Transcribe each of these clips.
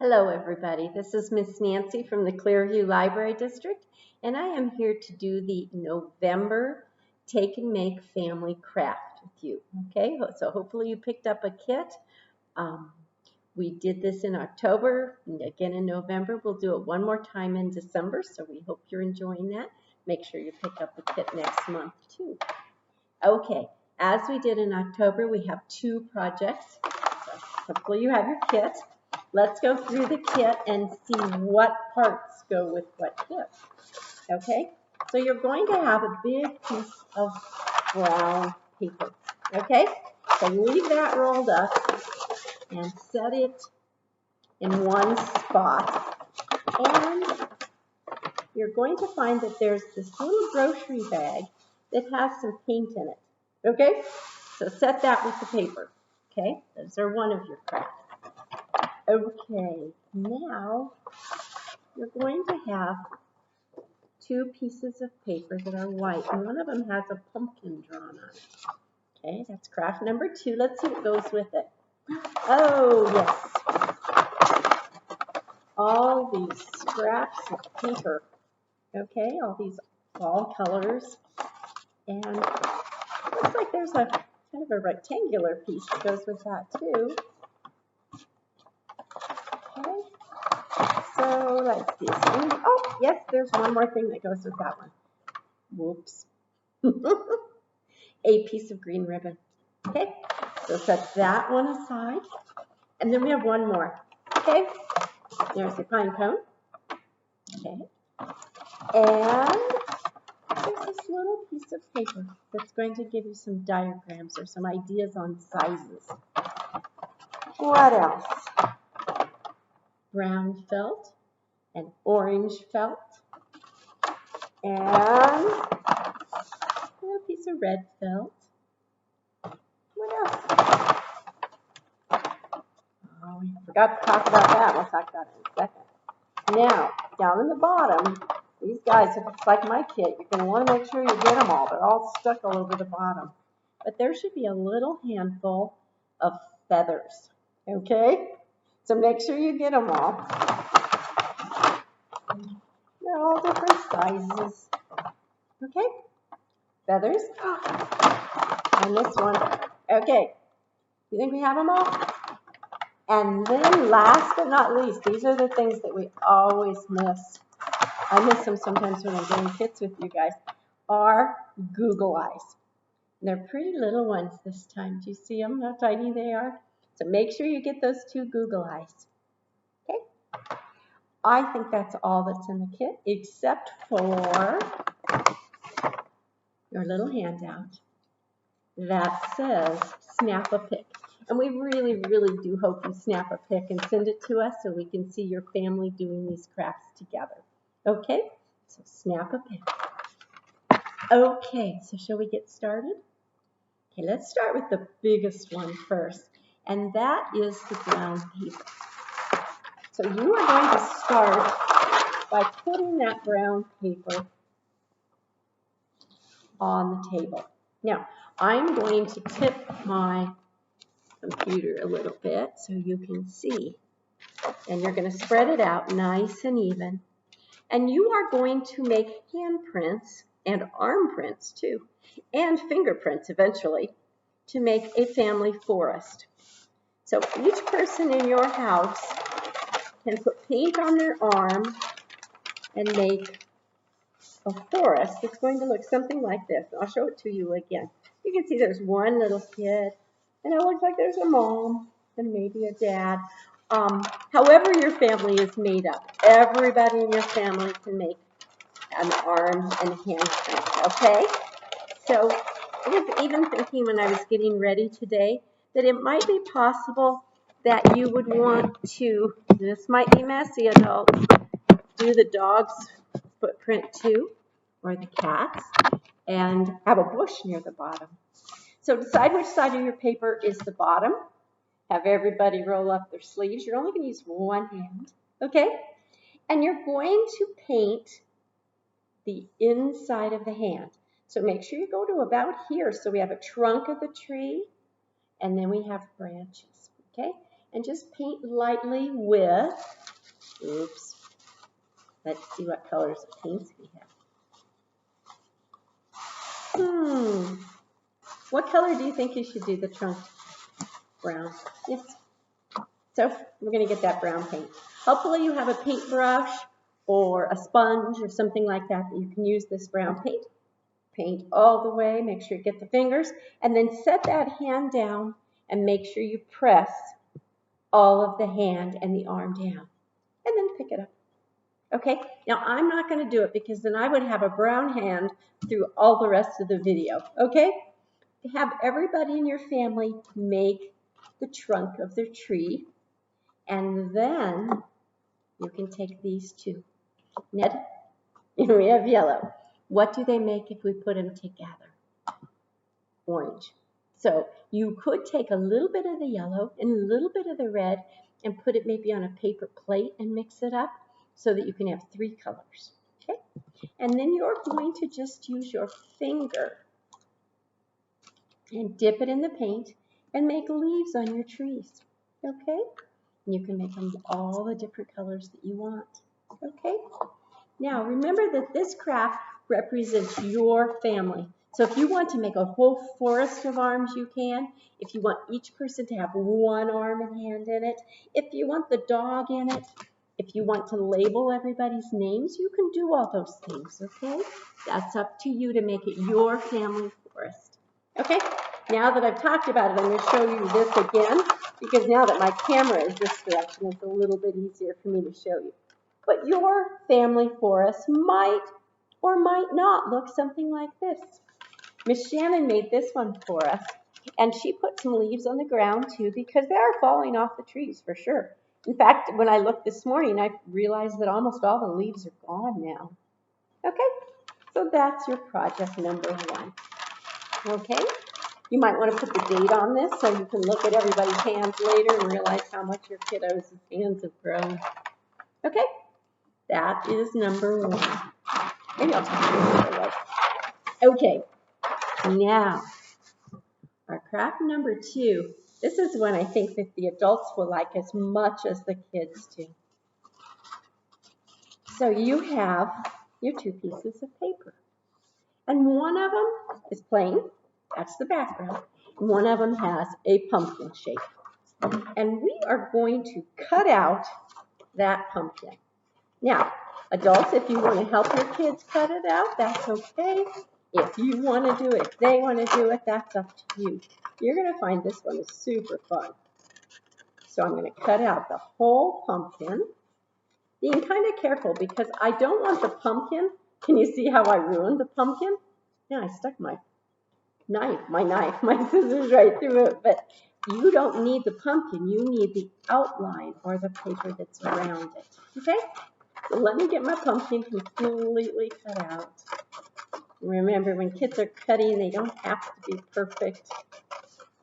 Hello everybody, this is Miss Nancy from the Clearview Library District, and I am here to do the November Take and Make Family Craft with you. Okay, so hopefully you picked up a kit. We did this in October, and again in November. We'll do it one more time in December, so we hope you're enjoying that. Make sure you pick up a kit next month too. Okay, as we did in October, we have two projects. So hopefully you have your kit. Let's go through the kit and see what parts go with what kit. Okay, so you're going to have a big piece of brown paper. Okay, so leave that rolled up and set it in one spot. And you're going to find that there's this little grocery bag that has some paint in it. Okay, so set that with the paper. Okay, those are one of your crafts. Okay, now you're going to have two pieces of paper that are white, and one of them has a pumpkin drawn on it. Okay, that's craft number 2. Let's see what goes with it. Oh, yes. All these scraps of paper. Okay, all these fall colors. And it looks like there's a kind of a rectangular piece that goes with that too. Okay. So let's see. Oh, yes, there's one more thing that goes with that one. Whoops. A piece of green ribbon. Okay, so set that one aside. And then we have one more. Okay, there's a pine cone. Okay, and there's this little piece of paper that's going to give you some diagrams or some ideas on sizes. What else? Brown felt and orange felt, and a little piece of red felt. What else? Oh, we forgot to talk about that. We'll talk about it in a second. Now, down in the bottom, these guys, if it's like my kit, you're going to want to make sure you get them all. They're all stuck all over the bottom. But there should be a little handful of feathers. Okay? So make sure you get them all. They're all different sizes. Okay? Feathers. And this one. Okay. You think we have them all? And then last but not least, these are the things that we always miss. I miss them sometimes when I'm doing kits with you guys, are Google eyes. And they're pretty little ones this time. Do you see them, how tiny they are? So make sure you get those two Google eyes. Okay? I think that's all that's in the kit, except for your little handout that says snap a pic. And we really, really do hope you snap a pic and send it to us so we can see your family doing these crafts together. Okay, so snap a pic. Okay, so shall we get started? Okay, let's start with the biggest one first, and that is the brown paper. So you are going to start by putting that brown paper on the table. Now, I'm going to tip my computer a little bit so you can see. And you're going to spread it out nice and even. And you are going to make handprints and arm prints too, and fingerprints eventually, to make a family forest. So each person in your house can put paint on their arm and make a forest that's going to look something like this. I'll show it to you again. You can see there's one little kid, and it looks like there's a mom and maybe a dad. However your family is made up, everybody in your family can make an arm and hand print, okay? So I was even thinking when I was getting ready today that it might be possible that you would want to, this might be messy, adults, do the dog's footprint too, or the cat's, and have a bush near the bottom. So decide which side of your paper is the bottom. Have everybody roll up their sleeves. You're only going to use one hand, okay? And you're going to paint the inside of the hand. So make sure you go to about here. So we have a trunk of the tree, and then we have branches, okay? and just paint lightly with, oops, let's see what colors of paints we have. What color do you think you should do the trunk? Brown. Yes. So we're going to get that brown paint. Hopefully you have a paintbrush or a sponge or something like that that you can use this brown paint. Paint all the way, make sure you get the fingers, and then set that hand down and make sure you press all of the hand and the arm down. And then pick it up. Okay, now I'm not going to do it because then I would have a brown hand through all the rest of the video. Okay, have everybody in your family make the trunk of their tree, and then you can take these two. Ned, we have yellow. What do they make if we put them together? Orange. So you could take a little bit of the yellow and a little bit of the red and put it maybe on a paper plate and mix it up so that you can have 3 colors. Okay? And then you're going to just use your finger and dip it in the paint and make leaves on your trees. Okay? And you can make them all the different colors that you want. Okay? Now remember that this craft represents your family. So if you want to make a whole forest of arms, you can. If you want each person to have 1 arm and hand in it, if you want the dog in it, if you want to label everybody's names, you can do all those things, okay? That's up to you to make it your family forest. Okay, now that I've talked about it, I'm going to show you this again, because now that my camera is this direction, it's a little bit easier for me to show you. But your family forest might or might not look something like this. Miss Shannon made this one for us, and she put some leaves on the ground too because they are falling off the trees for sure. In fact, when I looked this morning, I realized that almost all the leaves are gone now. Okay, so that's your project number 1. Okay, you might want to put the date on this so you can look at everybody's hands later and realize how much your kiddos' hands have grown. Okay, that is number 1. Maybe I'll talk to you later. Okay. Now, our craft number 2, this is one I think that the adults will like as much as the kids do. So you have your 2 pieces of paper. And one of them is plain, that's the background. And one of them has a pumpkin shape. And we are going to cut out that pumpkin. Now, adults, if you want to help your kids cut it out, that's okay. If you want to do it, if they want to do it, that's up to you. You're going to find this one is super fun. So I'm going to cut out the whole pumpkin, being kind of careful because I don't want the pumpkin. Can you see how I ruined the pumpkin? Yeah, I stuck my scissors right through it, but you don't need the pumpkin. You need the outline or the paper that's around it. Okay? So let me get my pumpkin completely cut out. Remember, when kids are cutting, they don't have to be perfect.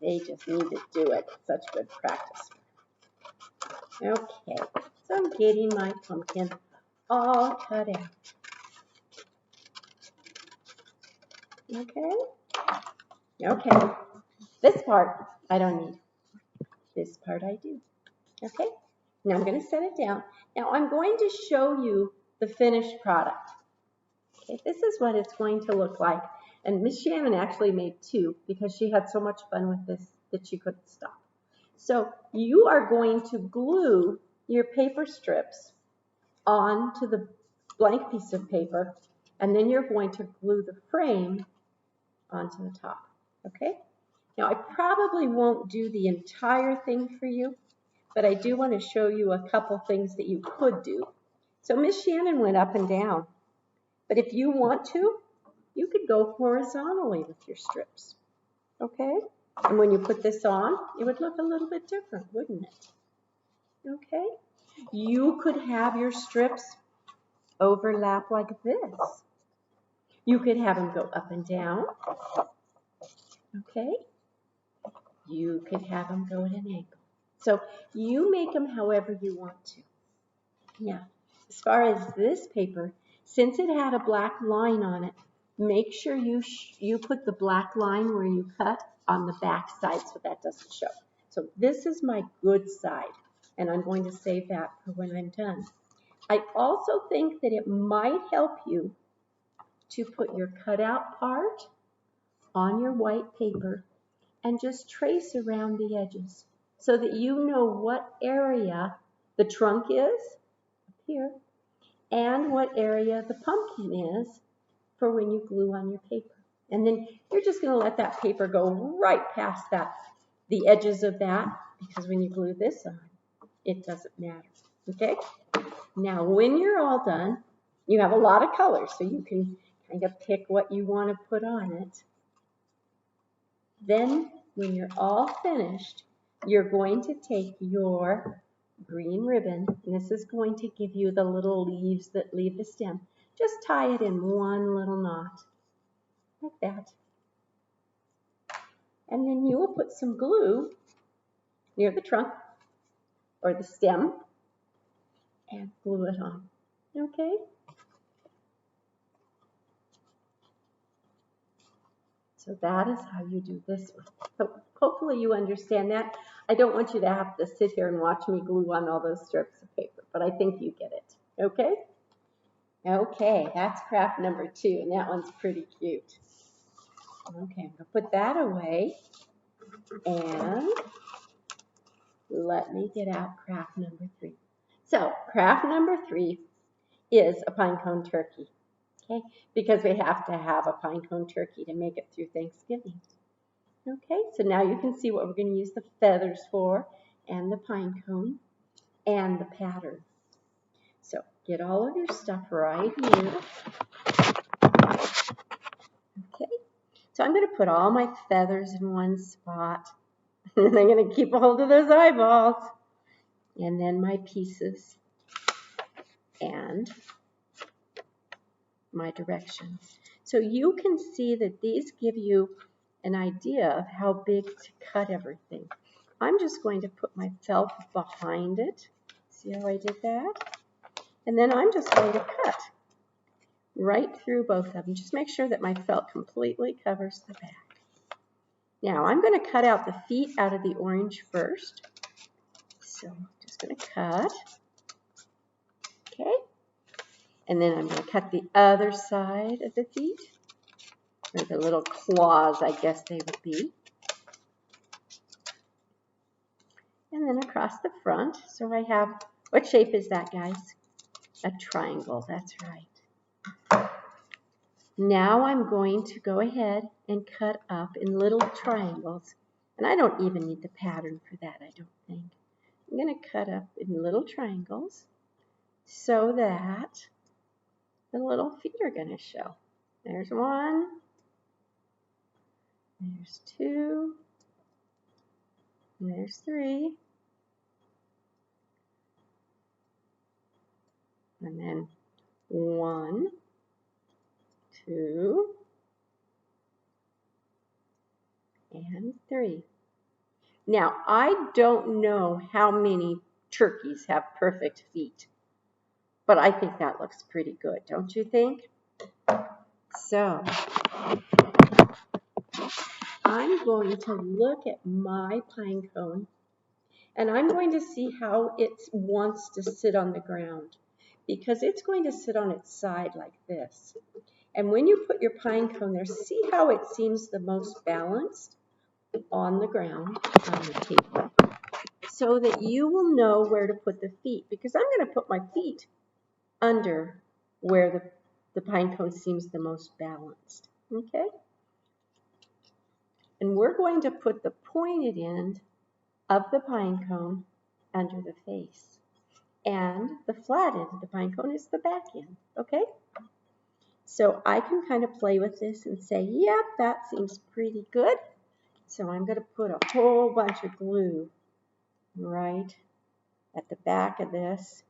They just need to do it. Such good practice. Okay, so I'm getting my pumpkin all cut out. Okay. This part I don't need. This part I do. Okay, now I'm going to set it down. Now I'm going to show you the finished product. Okay, this is what it's going to look like. And Miss Shannon actually made 2 because she had so much fun with this that she couldn't stop. So you are going to glue your paper strips onto the blank piece of paper, and then you're going to glue the frame onto the top. Okay? Now I probably won't do the entire thing for you, but I do want to show you a couple things that you could do. So Miss Shannon went up and down. But if you want to, you could go horizontally with your strips, okay? And when you put this on, it would look a little bit different, wouldn't it? Okay? You could have your strips overlap like this. You could have them go up and down, okay? You could have them go at an angle. So you make them however you want to. Now, as far as this paper, since it had a black line on it, make sure you put the black line where you cut on the back side so that doesn't show. So this is my good side, and I'm going to save that for when I'm done. I also think that it might help you to put your cutout part on your white paper and just trace around the edges so that you know what area the trunk is, up here, and what area the pumpkin is for when you glue on your paper. And then you're just going to let that paper go right past the edges of that, because when you glue this on, it doesn't matter. Okay? Now, when you're all done, you have a lot of colors, so you can kind of pick what you want to put on it. Then, when you're all finished, you're going to take your green ribbon, and this is going to give you the little leaves that leave the stem. Just tie it in one little knot, like that. And then you will put some glue near the trunk or the stem and glue it on. Okay? So that is how you do this one. So hopefully you understand that. I don't want you to have to sit here and watch me glue on all those strips of paper, but I think you get it. Okay? Okay, that's craft number 2, and that one's pretty cute. Okay, I'm going to put that away, and let me get out craft number 3. So craft number 3 is a pinecone turkey. Okay, because we have to have a pinecone turkey to make it through Thanksgiving. Okay, so now you can see what we're going to use the feathers for, and the pinecone, and the pattern. So get all of your stuff right here. Okay, so I'm going to put all my feathers in one spot, and then I'm going to keep a hold of those eyeballs, and then my pieces, and my directions. So you can see that these give you an idea of how big to cut everything. I'm just going to put my felt behind it. See how I did that? And then I'm just going to cut right through both of them. Just make sure that my felt completely covers the back. Now I'm going to cut out the feet out of the orange first. So I'm just going to cut. Okay. And then I'm going to cut the other side of the feet, or the little claws, I guess they would be. And then across the front. So I have, what shape is that, guys? A triangle, that's right. Now I'm going to go ahead and cut up in little triangles. And I don't even need the pattern for that, I don't think. I'm going to cut up in little triangles so that the little feet are going to show. There's one, there's two, and there's three, and then 1, 2, and 3. Now, I don't know how many turkeys have perfect feet, but I think that looks pretty good, don't you think? So, I'm going to look at my pine cone, and I'm going to see how it wants to sit on the ground, because it's going to sit on its side like this. And when you put your pine cone there, see how it seems the most balanced on the ground, on the paper, so that you will know where to put the feet, because I'm going to put my feet under where the pine cone seems the most balanced. Okay? And we're going to put the pointed end of the pine cone under the face. And the flat end of the pine cone is the back end. Okay? So I can kind of play with this and say, yep, that seems pretty good. So I'm going to put a whole bunch of glue right at the back of this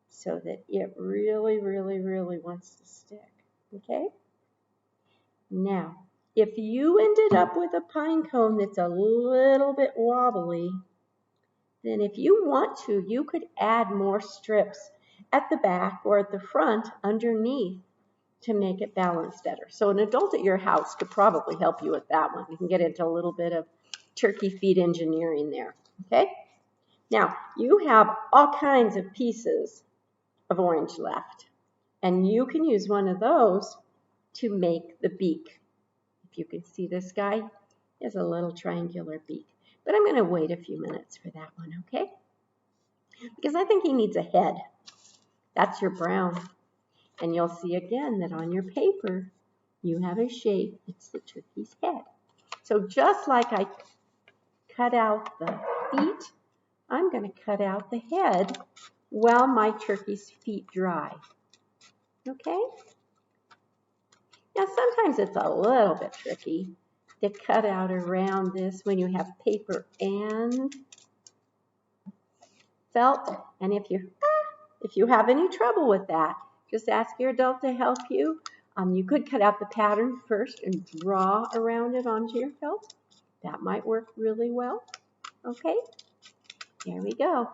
so that it really, really, really wants to stick. Okay? Now, if you ended up with a pine cone that's a little bit wobbly, then if you want to, you could add more strips at the back or at the front underneath to make it balance better. So an adult at your house could probably help you with that one. You can get into a little bit of turkey feed engineering there, okay? Now, you have all kinds of pieces of orange left, and you can use one of those to make the beak. If you can see this guy, he has a little triangular beak, but I'm going to wait a few minutes for that one, okay? Because I think he needs a head. That's your brown. And you'll see again that on your paper, you have a shape. It's the turkey's head. So just like I cut out the feet, I'm going to cut out the head while my turkey's feet dry. Okay? Now sometimes it's a little bit tricky to cut out around this when you have paper and felt. And if you have any trouble with that, just ask your adult to help you. You could cut out the pattern first and draw around it onto your felt. That might work really well. Okay, there we go.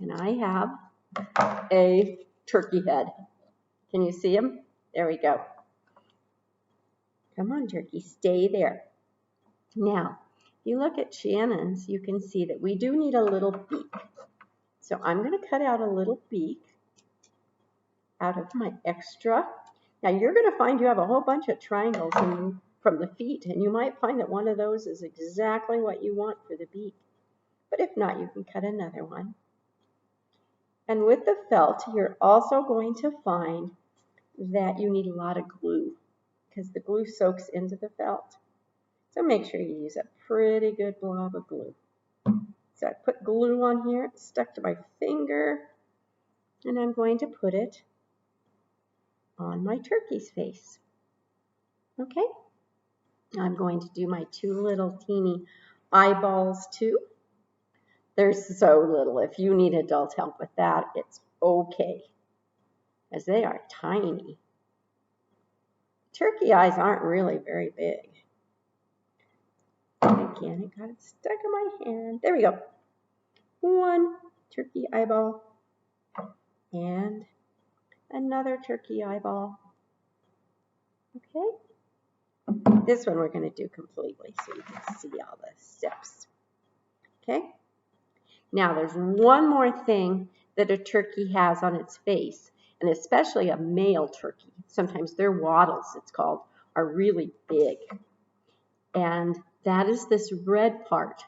And I have a turkey head. Can you see him? There we go. Come on, turkey, stay there. Now, if you look at Shannon's, you can see that we do need a little beak. So I'm going to cut out a little beak out of my extra. Now you're going to find you have a whole bunch of triangles from the feet, and you might find that one of those is exactly what you want for the beak. But if not, you can cut another one. And with the felt, you're also going to find that you need a lot of glue because the glue soaks into the felt. So make sure you use a pretty good blob of glue. So I put glue on here, it's stuck to my finger, and I'm going to put it on my turkey's face. Okay? I'm going to do my two little teeny eyeballs too. They're so little. If you need adult help with that, it's okay, as they are tiny. Turkey eyes aren't really very big. Again, it got stuck in my hand. There we go. One turkey eyeball and another turkey eyeball. Okay? This one we're going to do completely so you can see all the steps. Okay? Now there's one more thing that a turkey has on its face, and especially a male turkey. Sometimes their wattles, it's called, are really big. And that is this red part.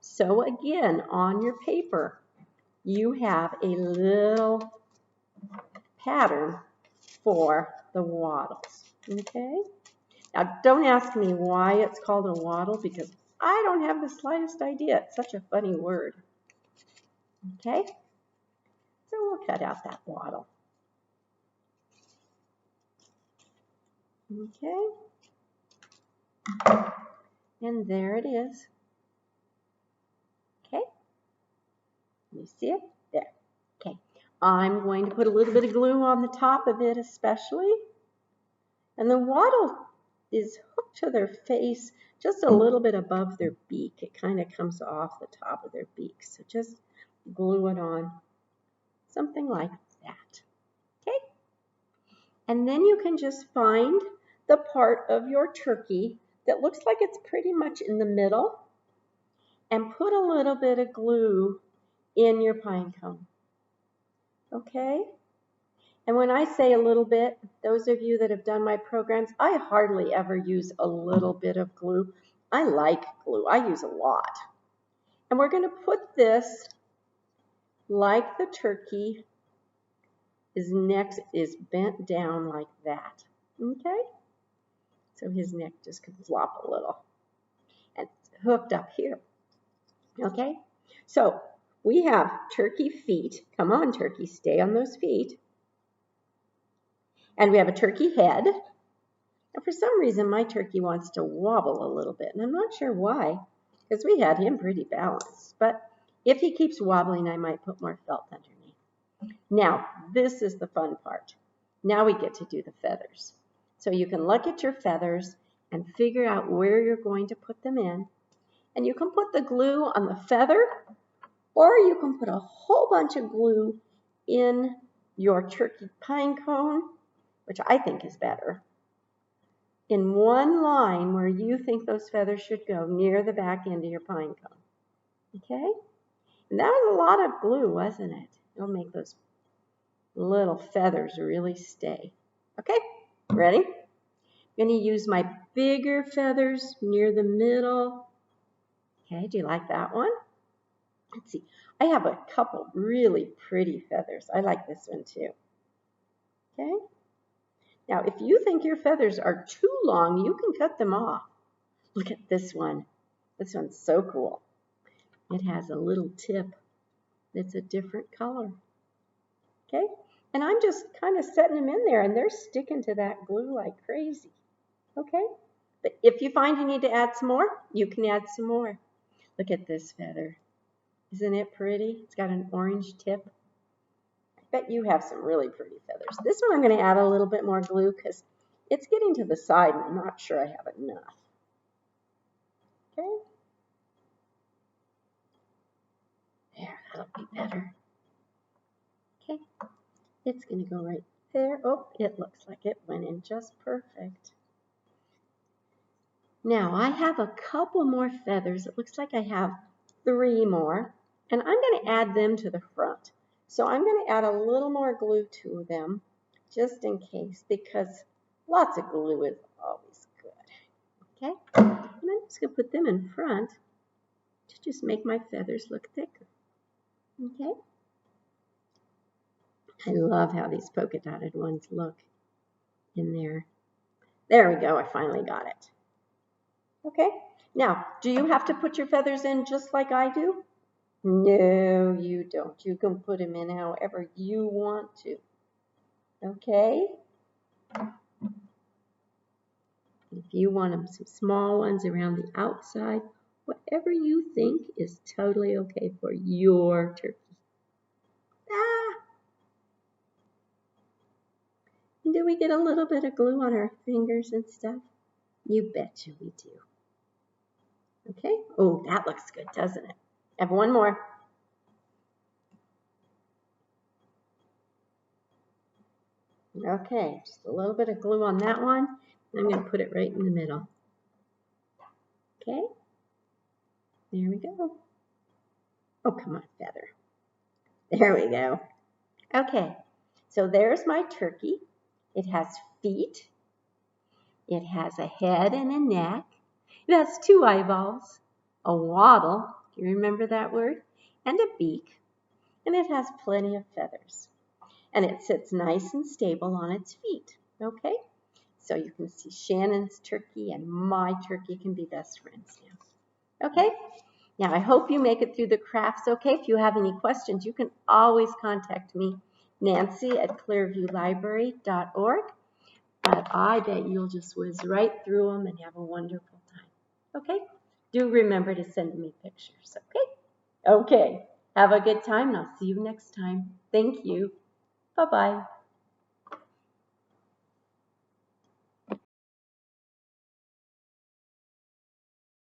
So again, on your paper, you have a little pattern for the wattles. Okay? Now don't ask me why it's called a wattle, because I don't have the slightest idea. It's such a funny word. Okay? So we'll cut out that wattle. Okay? And there it is. Okay? You see it? There. Okay. I'm going to put a little bit of glue on the top of it especially. And the wattle is hooked to their face just a little bit above their beak. It kind of comes off the top of their beak. So just glue it on. Something like that. Okay? And then you can just find the part of your turkey that looks like it's pretty much in the middle and put a little bit of glue in your pine cone. Okay? And when I say a little bit, those of you that have done my programs, I hardly ever use a little bit of glue. I like glue. I use a lot. And we're going to put this like the turkey. His neck is bent down like that. Okay? So his neck just can flop a little. And it's hooked up here. Okay? So we have turkey feet. Come on, turkey, stay on those feet. And we have a turkey head. And for some reason, my turkey wants to wobble a little bit. And I'm not sure why, because we had him pretty balanced. But if he keeps wobbling, I might put more felt underneath. Now, this is the fun part. Now we get to do the feathers. So you can look at your feathers and figure out where you're going to put them in. And you can put the glue on the feather, or you can put a whole bunch of glue in your turkey pine cone, which I think is better. in one line where you think those feathers should go near the back end of your pine cone. Okay? And that was a lot of glue, wasn't it? It'll make those little feathers really stay. Okay, ready? I'm going to use my bigger feathers near the middle. Okay, do you like that one? Let's see. I have a couple really pretty feathers. I like this one too. Okay? Now, if you think your feathers are too long, you can cut them off. Look at this one. This one's so cool. It has a little tip that's a different color. Okay? And I'm just kind of setting them in there, and they're sticking to that glue like crazy. Okay? But if you find you need to add some more, you can add some more. Look at this feather. Isn't it pretty? It's got an orange tip. I bet you have some really pretty feathers. This one I'm going to add a little bit more glue because it's getting to the side and I'm not sure I have enough. Okay? There, that'll be better. Okay, it's going to go right there. Oh, it looks like it went in just perfect. Now, I have a couple more feathers. It looks like I have 3 more, and I'm going to add them to the front. So I'm going to add a little more glue to them, just in case, because lots of glue is always good. Okay, and I'm just going to put them in front to just make my feathers look thicker. Okay. I love how these polka dotted ones look in there. There we go, I finally got it. Okay, now, do you have to put your feathers in just like I do? No, you don't. You can put them in however you want to. Okay? If you want them some small ones around the outside, whatever you think is totally okay for your turkey. Do we get a little bit of glue on our fingers and stuff? You betcha we do. Okay? Oh, that looks good, doesn't it? I have one more. Okay, just a little bit of glue on that one. And I'm going to put it right in the middle. Okay? There we go. Oh, come on, feather. There we go. Okay, so there's my turkey. It has feet. It has a head and a neck. It has 2 eyeballs, a waddle, do you remember that word? And a beak. And it has plenty of feathers. And it sits nice and stable on its feet. Okay? So you can see Shannon's turkey and my turkey can be best friends now. Okay? Now I hope you make it through the crafts okay. If you have any questions, you can always contact me, Nancy at clearviewlibrary.org. But I bet you'll just whiz right through them and have a wonderful time. Okay? Do remember to send me pictures, okay? Okay. Have a good time, and I'll see you next time. Thank you. Bye-bye.